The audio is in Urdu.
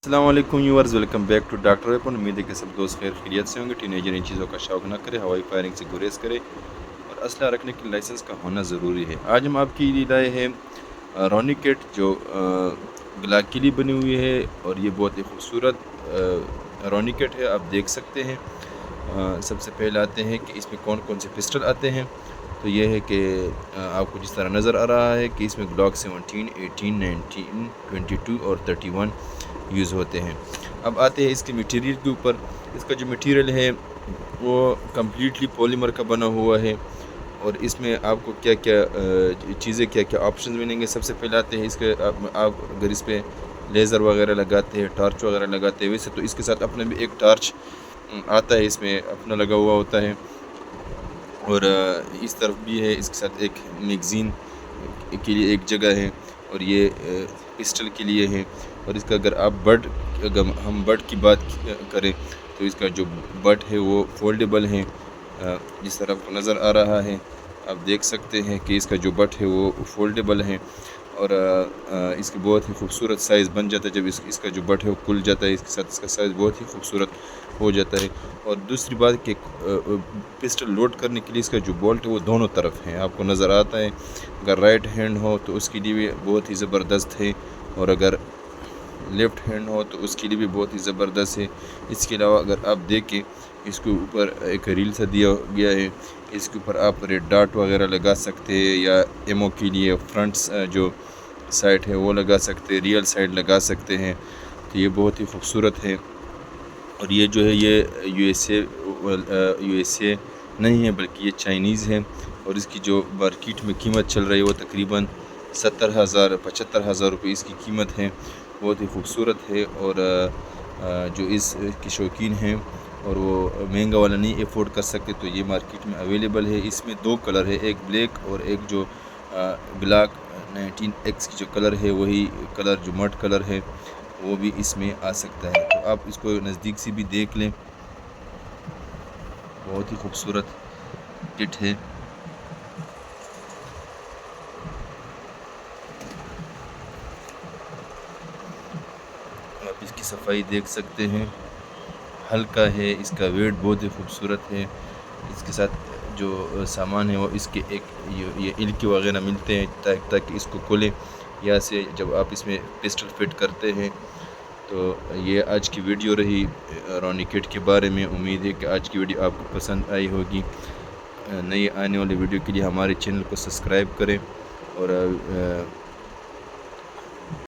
السلام علیکم viewers, welcome back to doctor Vipin. امید ہے کہ سب دوست خیر خیریت سے ہوں گے۔ ٹینیجر ان چیزوں کا شوق نہ کرے، ہوائی فائرنگ سے گریز کرے اور اسلحہ رکھنے کے لائسنس کا ہونا ضروری ہے۔ آج ہم آپ کی لیے لائے ہیں رونی کٹ، جو گلاک کے لیے بنی ہوئی ہے اور یہ بہت ہی خوبصورت رونی کٹ ہے۔ آپ دیکھ سکتے ہیں۔ سب سے پہلے آتے ہیں کہ اس میں کون کون سے پسٹل آتے ہیں۔ تو یہ ہے کہ آپ کو جس طرح نظر آ رہا ہے کہ اس میں گلاک 17، 18، 19، 22 اور 31 یوز ہوتے ہیں۔ اب آتے ہیں اس کے میٹیریل کے اوپر۔ اس کا جو میٹیریل ہے وہ کمپلیٹلی پولیمر کا بنا ہوا ہے، اور اس میں آپ کو کیا کیا چیزیں، کیا کیا آپشنز ملیں گے۔ سب سے پہلے آتے ہیں اس کے، آپ اگر اس پہ لیزر وغیرہ لگاتے ہیں، ٹارچ وغیرہ لگاتے ہیں، ویسے تو اس کے ساتھ اپنا بھی ایک ٹارچ آتا ہے، اس میں اپنا لگا ہوا ہوتا ہے، اور اس طرف بھی ہے اس کے ساتھ ایک میگزین کے لیے ایک جگہ ہے، اور یہ پسٹل کے لیے ہے۔ اور اس کا اگر ہم بٹ کی بات کریں تو اس کا جو بٹ ہے وہ فولڈیبل ہے، جس طرح آپ کو نظر آ رہا ہے۔ آپ دیکھ سکتے ہیں کہ اس کا جو بٹ ہے وہ فولڈیبل ہے، اور اس کی بہت ہی خوبصورت سائز بن جاتا ہے جب اس کا جو بٹ ہے وہ کھل جاتا ہے۔ اس کے ساتھ اس کا سائز بہت ہی خوبصورت ہو جاتا ہے۔ اور دوسری بات کہ پسٹل لوڈ کرنے کے لیے اس کا جو بولٹ ہے وہ دونوں طرف ہے، آپ کو نظر آتا ہے۔ اگر رائٹ ہینڈ ہو تو اس کے لیے بھی بہت ہی زبردست ہے، اور اگر لیفٹ ہینڈ ہو تو اس کے لیے بھی بہت ہی زبردست ہے۔ اس کے علاوہ اگر آپ دیکھیں، اس کے اوپر ایک ریل سا دیا گیا ہے، اس کے اوپر آپ ریڈ ڈاٹ وغیرہ لگا سکتے ہیں، یا ایمو کے لیے فرنٹس جو سائڈ ہے وہ لگا سکتے ہیں، ریئل سائڈ لگا سکتے ہیں۔ تو یہ بہت ہی خوبصورت ہے، اور یہ جو ہے یہ یو ایس اے نہیں ہے بلکہ یہ چائنیز ہے، اور اس کی جو مارکیٹ میں قیمت چل رہی ہے وہ تقریباً 70,000 75,000 روپے اس کی قیمت ہے۔ بہت ہی خوبصورت ہے، اور جو اس کے شوقین ہیں اور وہ مہنگا والا نہیں افورڈ کر سکتے تو یہ مارکیٹ میں اویلیبل ہے۔ اس میں 2 کلر ہے، ایک بلیک اور ایک جو گلاک 19X کی جو کلر ہے وہی کلر جو مٹ کلر ہے وہ بھی اس میں آ سکتا ہے۔ تو آپ اس کو نزدیک سے بھی دیکھ لیں، بہت ہی خوبصورت کٹ ہے۔ آپ اس کی صفائی دیکھ سکتے ہیں، ہلکا ہے، اس کا ویٹ بہت ہی خوبصورت ہے۔ اس کے ساتھ جو سامان ہے وہ اس کے ایک یہ الکی وغیرہ ملتے ہیں تاکہ اس کو کھولیں، یا سے جب آپ اس میں پسٹل فٹ کرتے ہیں۔ تو یہ آج کی ویڈیو رہی رونی کٹ کے بارے میں۔ امید ہے کہ آج کی ویڈیو آپ کو پسند آئی ہوگی۔ نئی آنے والی ویڈیو کے لیے ہمارے چینل کو سبسکرائب کریں، اور